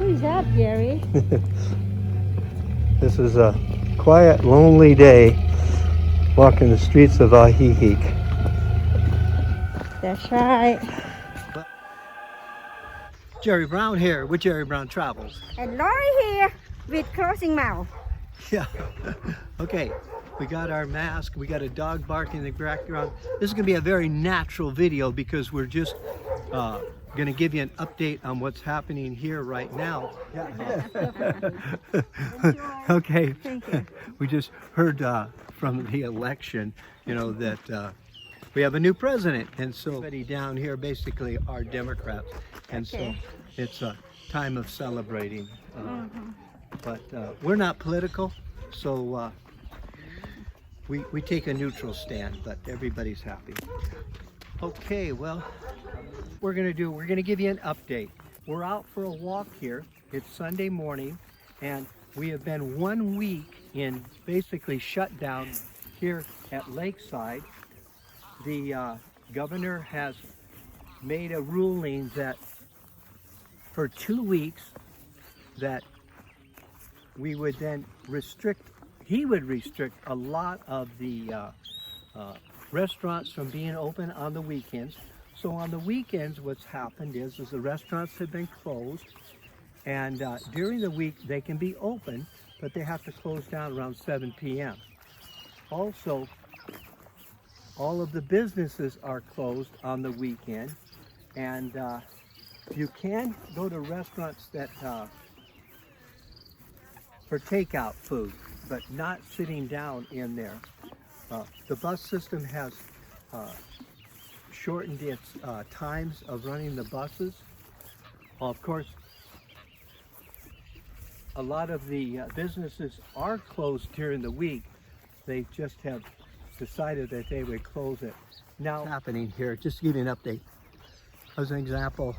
Who is that, Jerry? This is a quiet, lonely day walking the streets of Ajijic. That's right. Jerry Brown here with Jerry Brown Travels. And Lori here with closing mouth. Yeah. Okay, we got our mask, we got a dog barking in the background. This is going to be a very natural video because we're just going to give you an update on what's happening here right now. Okay. Thank you. We just heard from the election, you know, that we have a new president, and so everybody down here basically are Democrats, and Okay. so it's a time of celebrating. But we're not political, so we take a neutral stand, but everybody's happy. Okay, well, we're gonna give you an update. We're out for a walk here. It's Sunday morning, and we have been 1 week in basically shut down here at Lakeside. The governor has made a ruling that for 2 weeks that we would then he would restrict a lot of the restaurants from being open on the weekends. So on the weekends, what's happened is the restaurants have been closed, and during the week they can be open, but they have to close down around 7 p.m. Also, all of the businesses are closed on the weekend, and you can go to restaurants that for takeout food, but not sitting down in there. The bus system has shortened its times of running the buses. Of course, a lot of the businesses are closed during the week. They just have decided that they would close it. Now, happening here, just to give you an update. As an example,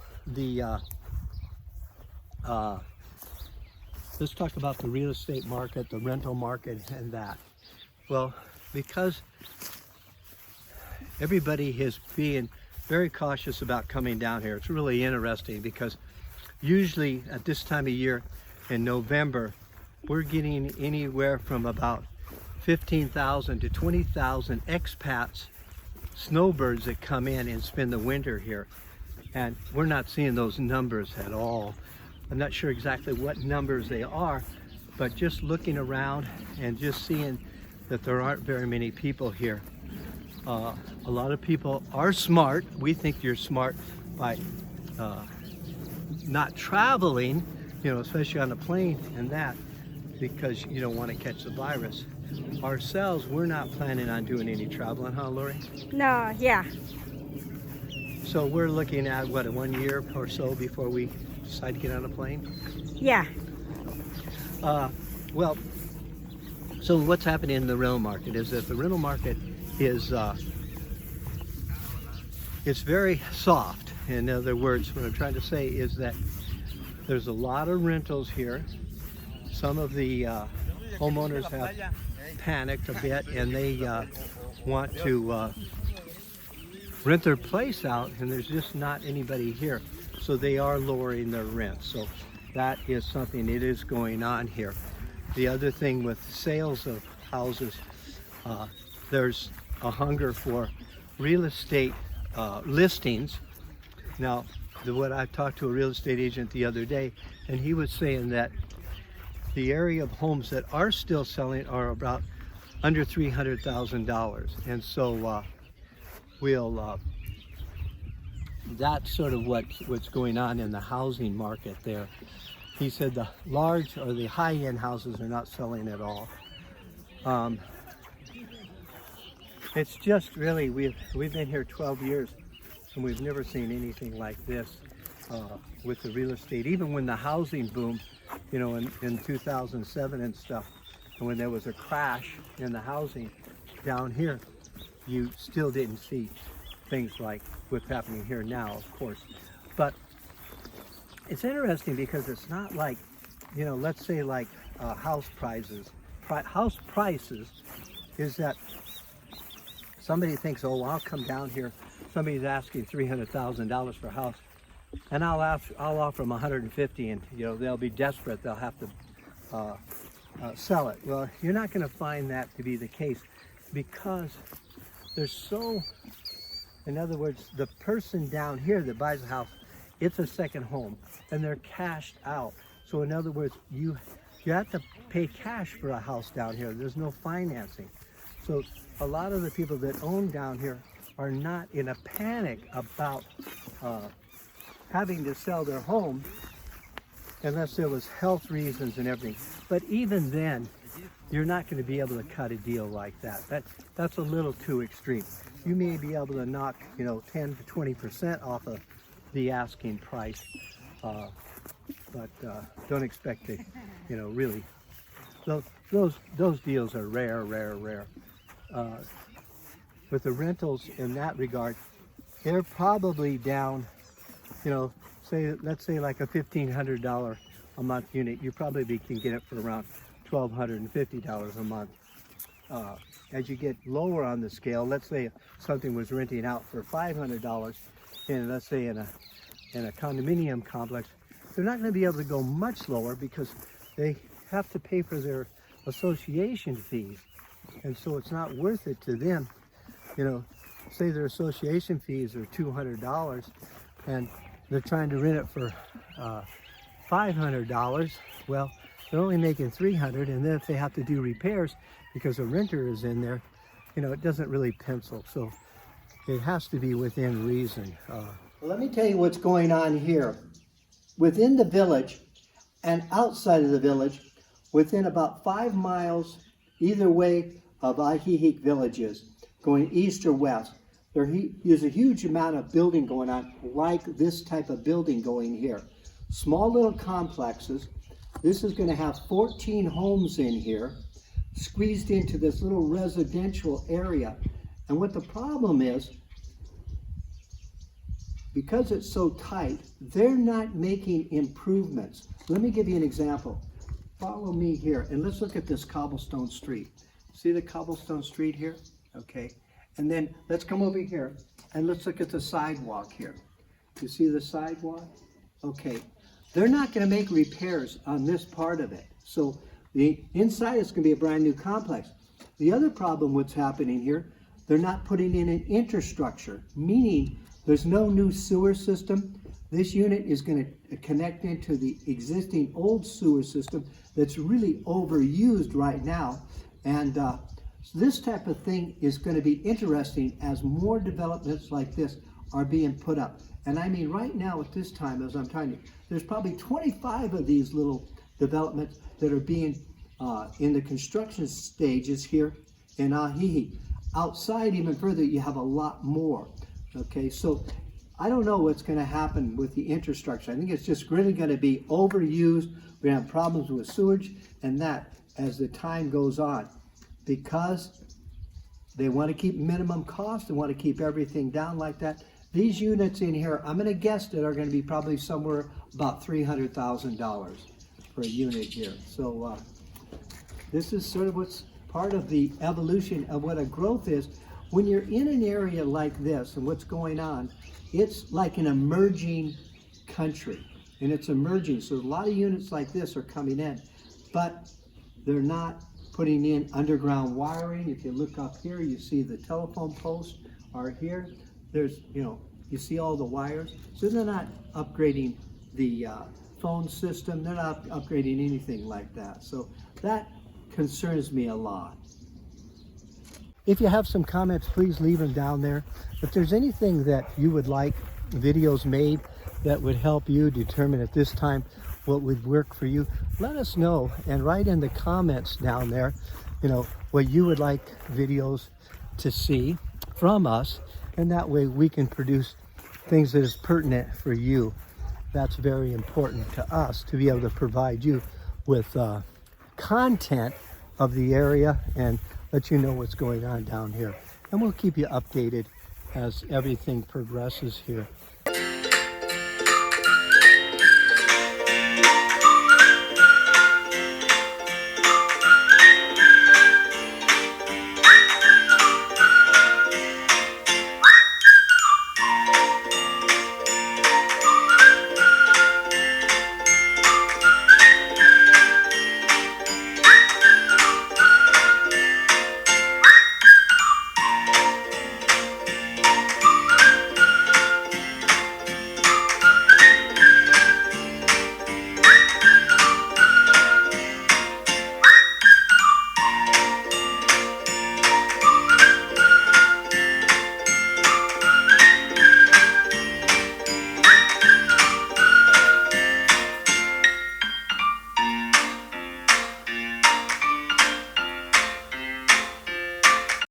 let's talk about the real estate market, the rental market, and that. Well, because everybody is being very cautious about coming down here, it's really interesting because usually at this time of year in November, we're getting anywhere from about 15,000 to 20,000 expats, snowbirds that come in and spend the winter here. And we're not seeing those numbers at all. I'm not sure exactly what numbers they are, but just looking around and just seeing that there aren't very many people here. A lot of people are smart. We think you're smart by not traveling, you know, especially on a plane and that, because you don't want to catch the virus. Ourselves, we're not planning on doing any traveling, huh, Lori? No, yeah. So we're looking at, what, 1 year or so before we decide to get on a plane? Yeah. Well, so what's happening in the rental market is that the rental market is it's very soft. In other words, what I'm trying to say is that there's a lot of rentals here. Some of the homeowners have panicked a bit, and they want to rent their place out, and there's just not anybody here, so they are lowering their rent. So that is something that is going on here. The other thing with sales of houses, there's a hunger for real estate listings. Now, what I talked to a real estate agent the other day, and he was saying that the area of homes that are still selling are about under $300,000, and so that's sort of what's going on in the housing market there. He said the large or the high-end houses are not selling at all. It's just really, we've been here 12 years and we've never seen anything like this with the real estate. Even when the housing boom, you know, in 2007 and stuff, and when there was a crash in the housing down here, you still didn't see things like what's happening here now, of course. But it's interesting because it's not like, you know, let's say like house prices. House prices is that somebody thinks, oh, I'll come down here. Somebody's asking $300,000 for a house. and I'll offer them 150, and they'll be desperate. They'll have to sell it. Well, you're not going to find that to be the case because there's so. In other words, the person down here that buys a house, it's a second home, and they're cashed out. So in other words, you have to pay cash for a house down here. There's no financing. So a lot of the people that own down here are not in a panic about having to sell their home unless there was health reasons and everything. But even then, you're not going to be able to cut a deal like that. That's a little too extreme. You may be able to knock 10 to 20% off of the asking price, but don't expect to really. Those deals are rare. With the rentals in that regard, they're probably down, let's say like a $1,500 a month unit. You probably can get it for around $1,250 a month. As you get lower on the scale, let's say something was renting out for $500, and let's say in a condominium complex, they're not going to be able to go much lower because they have to pay for their association fees, and so it's not worth it to them. Say their association fees are $200, and they're trying to rent it for $500. Well, they're only making $300, and then if they have to do repairs because a renter is in there, it doesn't really pencil. So it has to be within reason. Let me tell you what's going on here. Within the village and outside of the village, within about 5 miles either way of Ajijic villages, going east or west, there's a huge amount of building going on, like this type of building going here. Small little complexes. This is going to have 14 homes in here, squeezed into this little residential area. And what the problem is, because it's so tight, they're not making improvements. Let me give you an example. Follow me here, and let's look at this cobblestone street. See the cobblestone street here? Okay. And then let's come over here, and let's look at the sidewalk here. You see the sidewalk? Okay. They're not going to make repairs on this part of it. So the inside is going to be a brand new complex. The other problem what's happening here, they're not putting in an infrastructure, meaning there's no new sewer system. This unit is going to connect into the existing old sewer system that's really overused right now. And this type of thing is going to be interesting as more developments like this are being put up. And I mean, right now at this time, as I'm telling you, there's probably 25 of these little developments that are being in the construction stages here in Ajijic. Outside even further, you have a lot more. Okay, so I don't know what's going to happen with the infrastructure. I think it's just really going to be overused. We're going to have problems with sewage and that as the time goes on, because they want to keep minimum cost. They want to keep everything down like that. These units in here, I'm going to guess that are going to be probably somewhere about $300,000 for a unit here. So this is sort of what's part of the evolution of what a growth is. When you're in an area like this and what's going on, it's like an emerging country, and it's emerging. So a lot of units like this are coming in, but they're not putting in underground wiring. If you look up here, you see the telephone posts are here. There's, you see all the wires. So they're not upgrading the phone system. They're not upgrading anything like that. So that concerns me a lot. If you have some comments, please leave them down there. If there's anything that you would like videos made that would help you determine at this time what would work for you, let us know and write in the comments down there, what you would like videos to see from us, and that way we can produce things that is pertinent for you. That's very important to us, to be able to provide you with content of the area and let you know what's going on down here. And we'll keep you updated as everything progresses here.